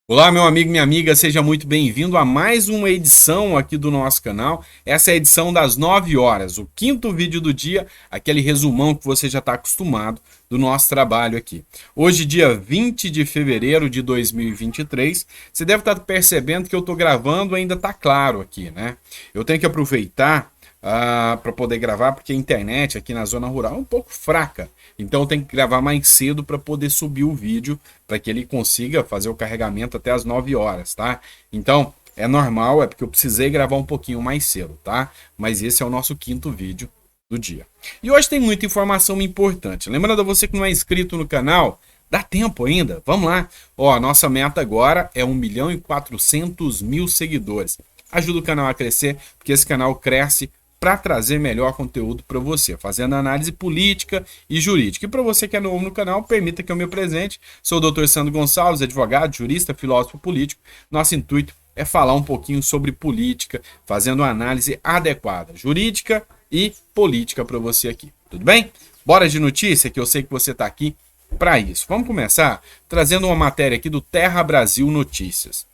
Olá, meu amigo, minha amiga, seja muito bem-vindo a mais uma edição aqui do nosso canal. Essa é a edição das 9 horas, o quinto vídeo do dia, aquele resumão que você já está acostumado do nosso trabalho aqui. Hoje, dia 20 de fevereiro de 2023, você deve estar percebendo que eu estou gravando, ainda está claro aqui, né? Eu tenho que aproveitar para poder gravar, porque a internet aqui na zona rural é um pouco fraca. Então eu tenho que gravar mais cedo para poder subir o vídeo, para que ele consiga fazer o carregamento até as 9 horas, tá? Então é normal, é porque eu precisei gravar um pouquinho mais cedo, tá? Mas esse é o nosso quinto vídeo do dia. E hoje tem muita informação importante. Lembrando a você que não é inscrito no canal, dá tempo ainda, vamos lá. Ó, a nossa meta agora é 1.400.000 seguidores. Ajuda o canal a crescer, porque esse canal cresce para trazer melhor conteúdo para você, fazendo análise política e jurídica. E para você que é novo no canal, permita que eu me apresente. Sou o Dr. Sandro Gonçalves, advogado, jurista, filósofo político. Nosso intuito é falar um pouquinho sobre política, fazendo uma análise adequada, jurídica e política para você aqui. Tudo bem? Bora de notícia, que eu sei que você está aqui para isso. Vamos começar trazendo uma matéria aqui do Terra Brasil Notícias.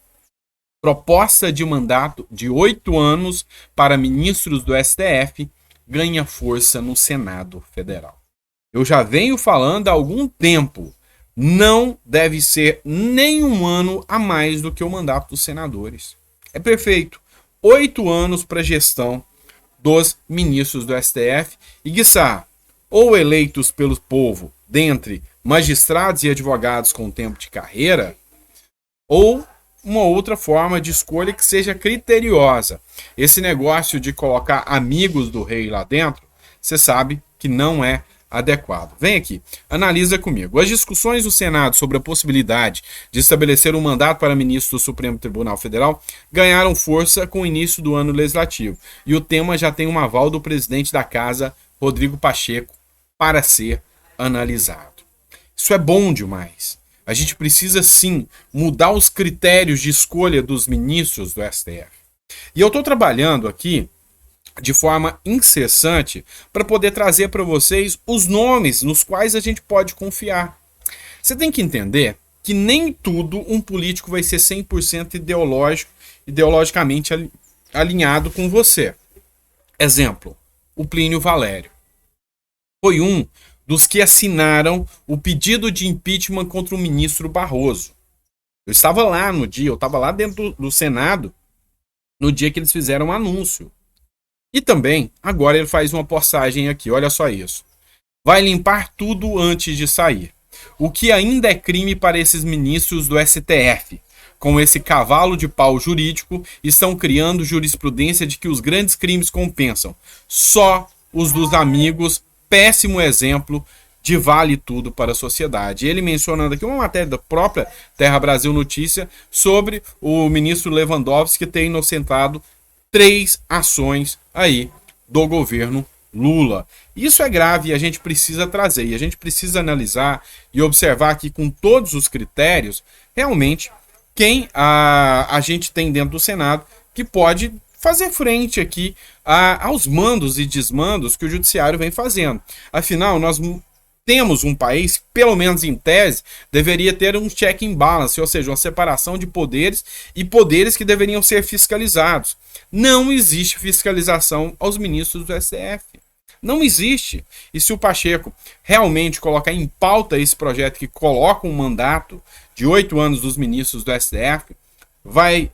Proposta de mandato de 8 anos para ministros do STF ganha força no Senado Federal. Eu já venho falando há algum tempo, não deve ser nem um ano a mais do que o mandato dos senadores. É perfeito. 8 anos para a gestão dos ministros do STF e, quiçá, ou eleitos pelo povo dentre magistrados e advogados com tempo de carreira, ou uma outra forma de escolha que seja criteriosa. Esse negócio de colocar amigos do rei lá dentro, você sabe que não é adequado. Vem aqui, analisa comigo. As discussões do Senado sobre a possibilidade de estabelecer um mandato para ministro do Supremo Tribunal Federal ganharam força com o início do ano legislativo. E o tema já tem um aval do presidente da Casa, Rodrigo Pacheco, para ser analisado. Isso é bom demais. A gente precisa, sim, mudar os critérios de escolha dos ministros do STF. E eu estou trabalhando aqui de forma incessante para poder trazer para vocês os nomes nos quais a gente pode confiar. Você tem que entender que nem tudo um político vai ser 100% ideologicamente alinhado com você. Exemplo, o Plínio Valério. Foi um dos que assinaram o pedido de impeachment contra o ministro Barroso. Eu estava lá no dia, eu estava lá dentro do Senado no dia que eles fizeram o anúncio. E também, agora ele faz uma postagem aqui, olha só isso. Vai limpar tudo antes de sair. O que ainda é crime para esses ministros do STF. Com esse cavalo de pau jurídico, estão criando jurisprudência de que os grandes crimes compensam. Só os dos amigos. Péssimo exemplo de vale tudo para a sociedade. Ele mencionando aqui uma matéria da própria Terra Brasil Notícia sobre o ministro Lewandowski, que tem inocentado 3 ações aí do governo Lula. Isso é grave e a gente precisa trazer, e a gente precisa analisar e observar aqui com todos os critérios realmente quem a gente tem dentro do Senado que pode fazer frente aqui aos mandos e desmandos que o judiciário vem fazendo. Afinal, nós temos um país, pelo menos em tese, deveria ter um check and balance, ou seja, uma separação de poderes e poderes que deveriam ser fiscalizados. Não existe fiscalização aos ministros do STF. Não existe. E se o Pacheco realmente colocar em pauta esse projeto que coloca um mandato de 8 anos dos ministros do STF, vai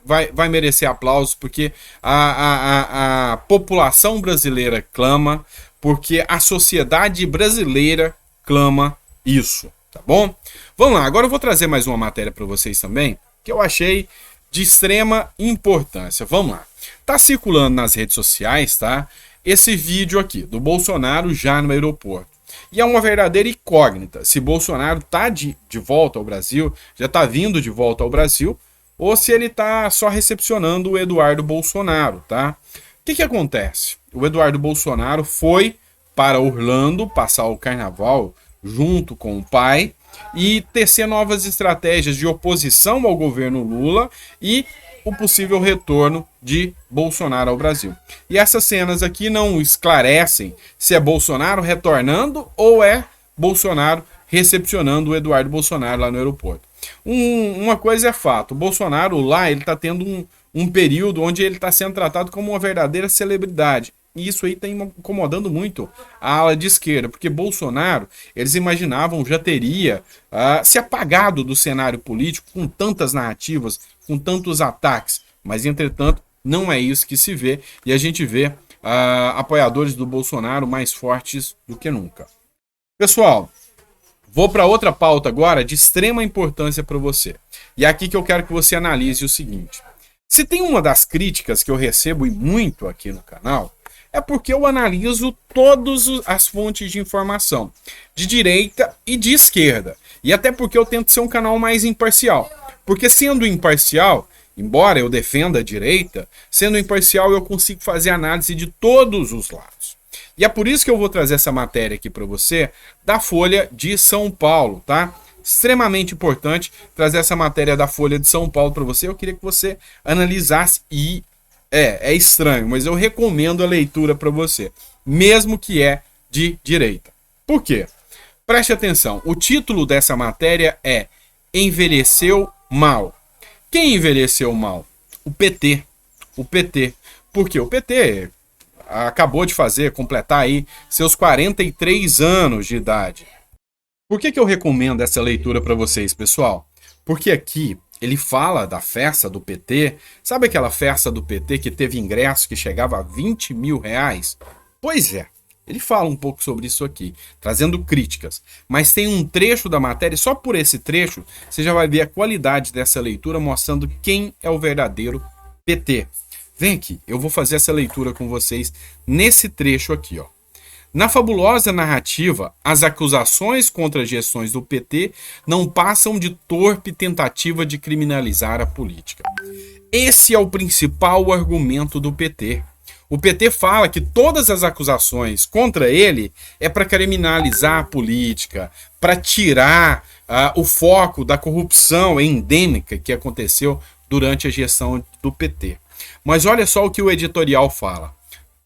merecer aplausos, porque a população brasileira clama, porque a sociedade brasileira clama isso, tá bom? Vamos lá, agora eu vou trazer mais uma matéria para vocês também, que eu achei de extrema importância. Vamos lá. Tá circulando nas redes sociais, tá? Esse vídeo aqui, do Bolsonaro já no aeroporto. E é uma verdadeira incógnita se Bolsonaro tá de volta ao Brasil, já tá vindo de volta ao Brasil, ou se ele está só recepcionando o Eduardo Bolsonaro, tá? O que acontece? O Eduardo Bolsonaro foi para Orlando passar o carnaval junto com o pai e tecer novas estratégias de oposição ao governo Lula e o possível retorno de Bolsonaro ao Brasil. E essas cenas aqui não esclarecem se é Bolsonaro retornando ou é Bolsonaro recepcionando o Eduardo Bolsonaro lá no aeroporto. Uma coisa é fato, o Bolsonaro lá ele está tendo um período onde ele está sendo tratado como uma verdadeira celebridade. E isso aí está incomodando muito a ala de esquerda, porque Bolsonaro, eles imaginavam, já teria se apagado do cenário político com tantas narrativas, com tantos ataques. Mas, entretanto, não é isso que se vê, e a gente vê apoiadores do Bolsonaro mais fortes do que nunca. Pessoal, vou para outra pauta agora de extrema importância para você. E é aqui que eu quero que você analise o seguinte. Se tem uma das críticas que eu recebo e muito aqui no canal, é porque eu analiso todas as fontes de informação, de direita e de esquerda. E até porque eu tento ser um canal mais imparcial. Porque sendo imparcial, embora eu defenda a direita, sendo imparcial eu consigo fazer análise de todos os lados. E é por isso que eu vou trazer essa matéria aqui para você da Folha de São Paulo, tá? Extremamente importante trazer essa matéria da Folha de São Paulo para você. Eu queria que você analisasse e é estranho, mas eu recomendo a leitura para você, mesmo que é de direita. Por quê? Preste atenção, o título dessa matéria é Envelheceu Mal. Quem envelheceu mal? O PT. O PT. Por quê? O PT acabou de completar aí seus 43 anos de idade. Por que eu recomendo essa leitura para vocês, pessoal? Porque aqui ele fala da festa do PT. Sabe aquela festa do PT que teve ingresso que chegava a 20 mil reais? Pois é, ele fala um pouco sobre isso aqui, trazendo críticas. Mas tem um trecho da matéria, só por esse trecho, você já vai ver a qualidade dessa leitura, mostrando quem é o verdadeiro PT. Vem aqui, eu vou fazer essa leitura com vocês nesse trecho aqui, ó. Na fabulosa narrativa, as acusações contra as gestões do PT não passam de torpe tentativa de criminalizar a política. Esse é o principal argumento do PT. O PT fala que todas as acusações contra ele é para criminalizar a política, para tirar o foco da corrupção endêmica que aconteceu durante a gestão do PT. Mas olha só o que o editorial fala.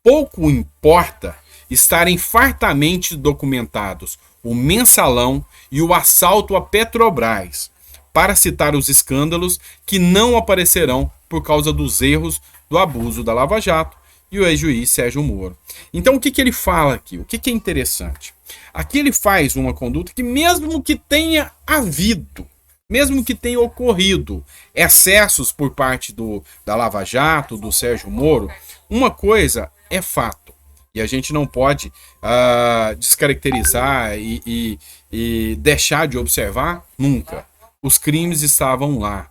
Pouco importa estarem fartamente documentados o mensalão e o assalto a Petrobras, para citar os escândalos que não aparecerão por causa dos erros do abuso da Lava Jato e o ex-juiz Sérgio Moro. Então o que ele fala aqui? O que é interessante? Aqui ele faz uma conduta que mesmo que tenha havido, mesmo que tenha ocorrido excessos por parte da Lava Jato, do Sérgio Moro, uma coisa é fato. E a gente não pode descaracterizar e deixar de observar nunca. Os crimes estavam lá,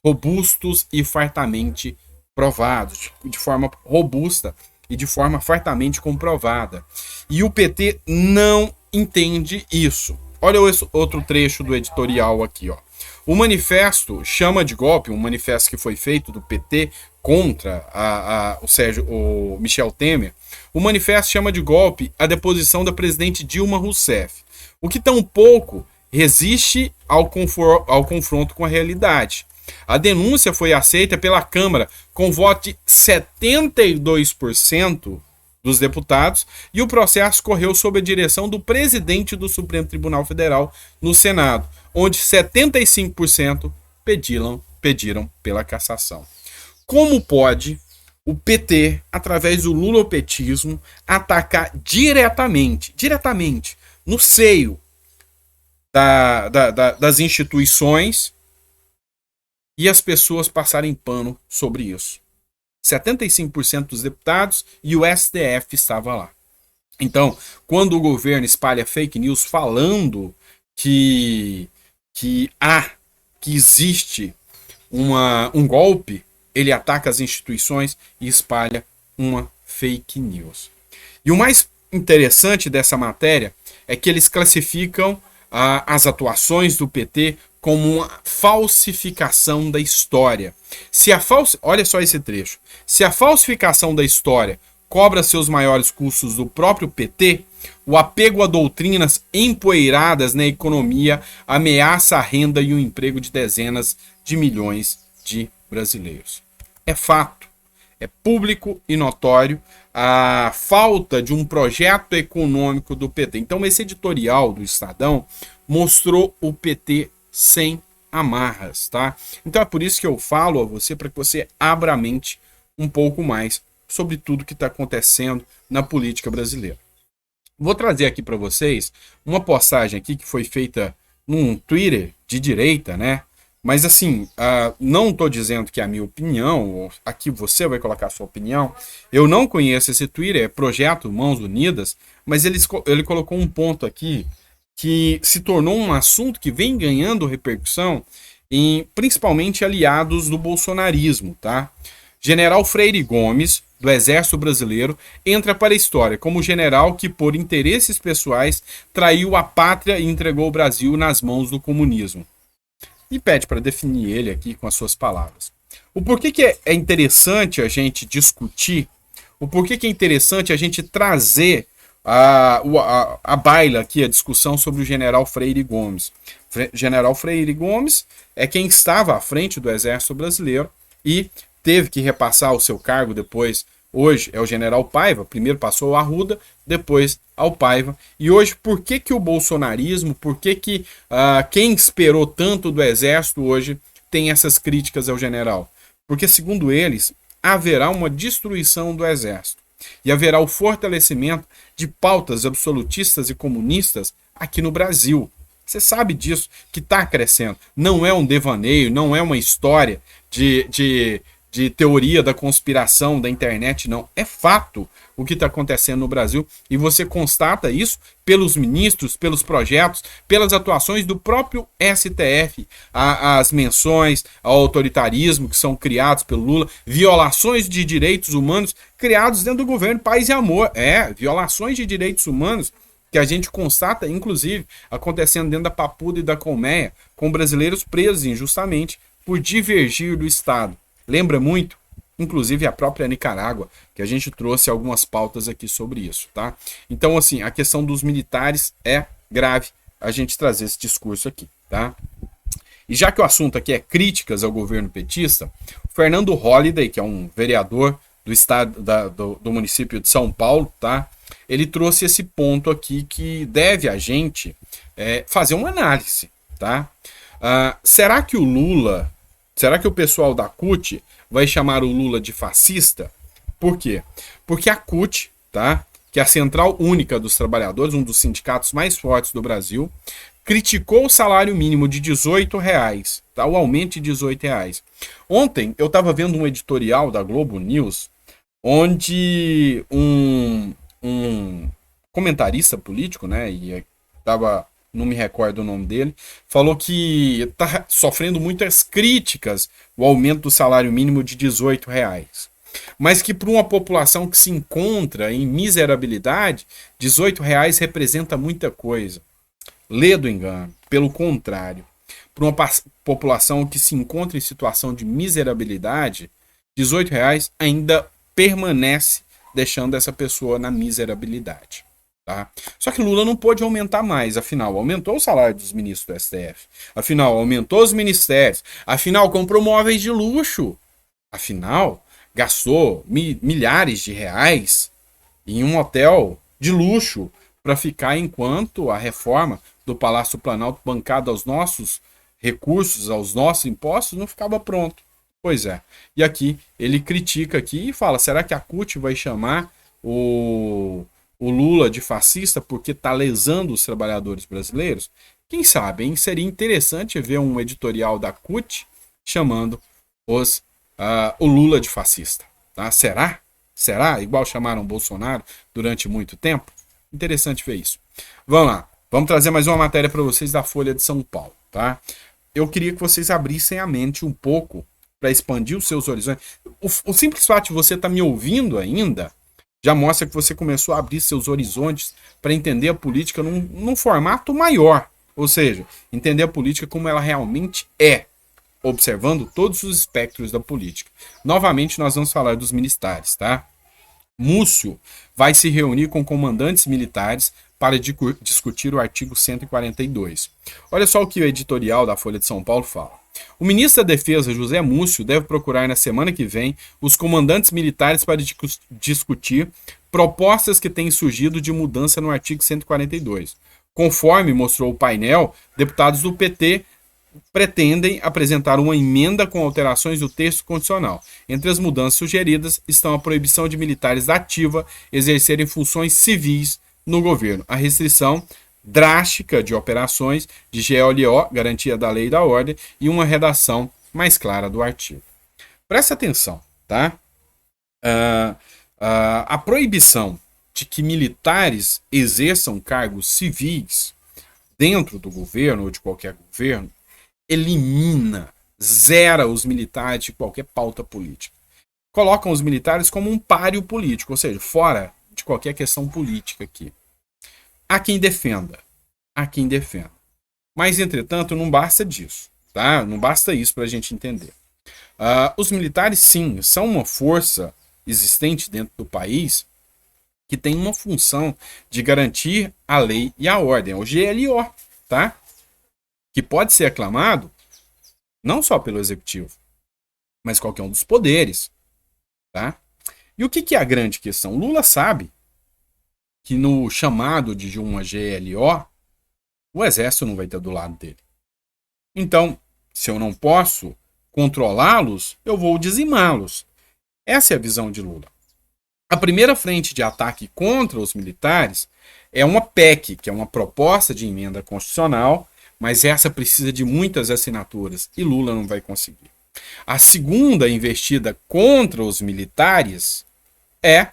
robustos e fartamente provados, de forma robusta e de forma fartamente comprovada. E o PT não entende isso. Olha outro trecho do editorial aqui, ó. O manifesto chama de golpe, um manifesto que foi feito do PT contra o Michel Temer. O manifesto chama de golpe a deposição da presidente Dilma Rousseff, o que tampouco resiste ao confronto com a realidade. A denúncia foi aceita pela Câmara com voto de 72% dos deputados e o processo correu sob a direção do presidente do Supremo Tribunal Federal no Senado, onde 75% pediram pela cassação. Como pode o PT, através do lulopetismo, atacar diretamente, no seio das instituições e as pessoas passarem pano sobre isso? 75% dos deputados e o STF estava lá. Então, quando o governo espalha fake news falando que existe um golpe, ele ataca as instituições e espalha uma fake news. E o mais interessante dessa matéria é que eles classificam as atuações do PT como uma falsificação da história. Olha só esse trecho. Se a falsificação da história cobra seus maiores custos do próprio PT, o apego a doutrinas empoeiradas na economia ameaça a renda e o emprego de dezenas de milhões de brasileiros. É fato, é público e notório a falta de um projeto econômico do PT. Então esse editorial do Estadão mostrou o PT sem amarras, tá? Então é por isso que eu falo a você, para que você abra a mente um pouco mais sobre tudo que está acontecendo na política brasileira. Vou trazer aqui para vocês uma postagem aqui que foi feita num Twitter de direita, né? Mas assim, não estou dizendo que é a minha opinião, aqui você vai colocar a sua opinião. Eu não conheço esse Twitter, é Projeto Mãos Unidas, mas ele colocou um ponto aqui que se tornou um assunto que vem ganhando repercussão em principalmente aliados do bolsonarismo, tá? General Freire Gomes, do Exército Brasileiro, entra para a história como general que, por interesses pessoais, traiu a pátria e entregou o Brasil nas mãos do comunismo. E pede para definir ele aqui com as suas palavras. O porquê que é interessante a gente discutir, o porquê que é interessante a gente trazer a baila aqui, a discussão sobre o general Freire Gomes. General Freire Gomes é quem estava à frente do Exército Brasileiro e teve que repassar o seu cargo depois. Hoje é o general Paiva, primeiro passou ao Arruda, depois ao Paiva. E hoje, por que que o bolsonarismo, por que que quem esperou tanto do Exército hoje tem essas críticas ao general? Porque, segundo eles, haverá uma destruição do Exército e haverá o fortalecimento de pautas absolutistas e comunistas aqui no Brasil. Você sabe disso, que está crescendo. Não é um devaneio, não é uma história de teoria da conspiração da internet, não. É fato o que está acontecendo no Brasil e você constata isso pelos ministros, pelos projetos, pelas atuações do próprio STF, as menções ao autoritarismo que são criados pelo Lula, violações de direitos humanos criados dentro do governo Paz e Amor. Violações de direitos humanos que a gente constata, inclusive, acontecendo dentro da Papuda e da Colmeia, com brasileiros presos injustamente por divergir do Estado. Lembra muito, inclusive, a própria Nicarágua, que a gente trouxe algumas pautas aqui sobre isso, tá? Então, assim, a questão dos militares é grave a gente trazer esse discurso aqui, tá? E já que o assunto aqui é críticas ao governo petista, o Fernando Holliday, que é um vereador do estado do município de São Paulo, tá? Ele trouxe esse ponto aqui que deve a gente fazer uma análise, tá? Será que o pessoal da CUT vai chamar o Lula de fascista? Por quê? Porque a CUT, tá? Que é a Central Única dos Trabalhadores, um dos sindicatos mais fortes do Brasil, criticou o salário mínimo de R$18, tá? O aumento de R$18. Ontem eu estava vendo um editorial da Globo News, onde um comentarista político, né? E não me recordo o nome dele, falou que está sofrendo muitas críticas o aumento do salário mínimo de R$18. Mas que para uma população que se encontra em miserabilidade, R$18 representa muita coisa. Lê do engano. Pelo contrário, para uma população que se encontra em situação de miserabilidade, R$18 ainda permanece deixando essa pessoa na miserabilidade. Tá? Só que Lula não pôde aumentar mais, afinal, aumentou o salário dos ministros do STF, afinal, aumentou os ministérios, afinal, comprou móveis de luxo, afinal, gastou milhares de reais em um hotel de luxo para ficar enquanto a reforma do Palácio Planalto, bancada aos nossos recursos, aos nossos impostos, não ficava pronto. Pois é. E aqui ele critica aqui e fala, será que a CUT vai chamar o Lula de fascista porque está lesando os trabalhadores brasileiros? Quem sabe, hein? Seria interessante ver um editorial da CUT chamando o Lula de fascista. Tá? Será? Será? Igual chamaram Bolsonaro durante muito tempo? Interessante ver isso. Vamos lá. Vamos trazer mais uma matéria para vocês da Folha de São Paulo. Tá? Eu queria que vocês abrissem a mente um pouco para expandir os seus horizontes. O simples fato de você estar me ouvindo ainda já mostra que você começou a abrir seus horizontes para entender a política num formato maior. Ou seja, entender a política como ela realmente é, observando todos os espectros da política. Novamente, nós vamos falar dos militares, tá? Múcio vai se reunir com comandantes militares para discutir o artigo 142. Olha só o que o editorial da Folha de São Paulo fala. O ministro da Defesa, José Múcio, deve procurar na semana que vem os comandantes militares para discutir propostas que têm surgido de mudança no artigo 142. Conforme mostrou o painel, deputados do PT pretendem apresentar uma emenda com alterações do texto constitucional. Entre as mudanças sugeridas estão a proibição de militares da ativa exercerem funções civis no governo, a restrição drástica de operações de GLO, garantia da lei e da ordem, e uma redação mais clara do artigo. Presta atenção, tá? A proibição de que militares exerçam cargos civis dentro do governo ou de qualquer governo elimina, zera os militares de qualquer pauta política. Colocam os militares como um páreo político, ou seja, fora de qualquer questão política aqui. Há quem defenda. Mas, entretanto, não basta disso, tá? Não basta isso para a gente entender. Os militares, sim, são uma força existente dentro do país que tem uma função de garantir a lei e a ordem, o GLO, tá? Que pode ser aclamado não só pelo executivo, mas qualquer um dos poderes, tá? E o que é a grande questão? Lula sabe que no chamado de uma GLO, o exército não vai estar do lado dele. Então, se eu não posso controlá-los, eu vou dizimá-los. Essa é a visão de Lula. A primeira frente de ataque contra os militares é uma PEC, que é uma proposta de emenda constitucional, mas essa precisa de muitas assinaturas e Lula não vai conseguir. A segunda investida contra os militares é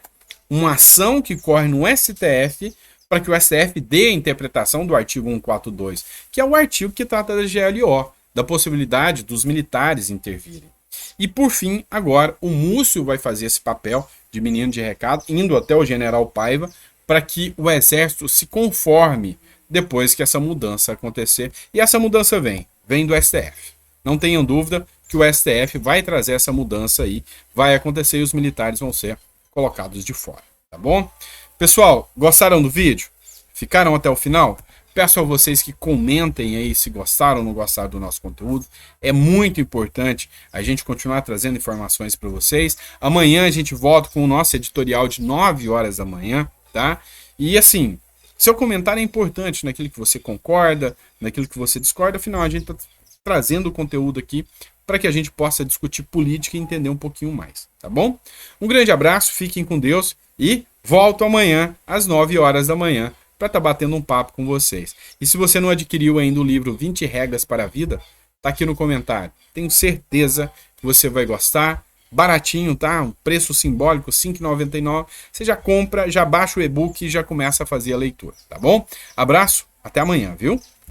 uma ação que corre no STF para que o STF dê a interpretação do artigo 142, que é o artigo que trata da GLO, da possibilidade dos militares intervirem. E por fim, agora, o Múcio vai fazer esse papel de menino de recado, indo até o general Paiva, para que o exército se conforme depois que essa mudança acontecer. E essa mudança vem do STF. Não tenham dúvida que o STF vai trazer essa mudança aí, vai acontecer e os militares vão ser colocados de fora, tá bom? Pessoal, gostaram do vídeo? Ficaram até o final? Peço a vocês que comentem aí se gostaram ou não gostaram do nosso conteúdo. É muito importante a gente continuar trazendo informações para vocês. Amanhã a gente volta com o nosso editorial de 9 horas da manhã, tá? E assim, seu comentário é importante naquilo que você concorda, naquilo que você discorda. Afinal, a gente está trazendo o conteúdo aqui para que a gente possa discutir política e entender um pouquinho mais, tá bom? Um grande abraço, fiquem com Deus e volto amanhã às 9 horas da manhã para estar batendo um papo com vocês. E se você não adquiriu ainda o livro 20 Regras para a Vida, tá aqui no comentário. Tenho certeza que você vai gostar. Baratinho, tá? Um preço simbólico, R$ 5,99. Você já compra, já baixa o e-book e já começa a fazer a leitura, tá bom? Abraço, até amanhã, viu?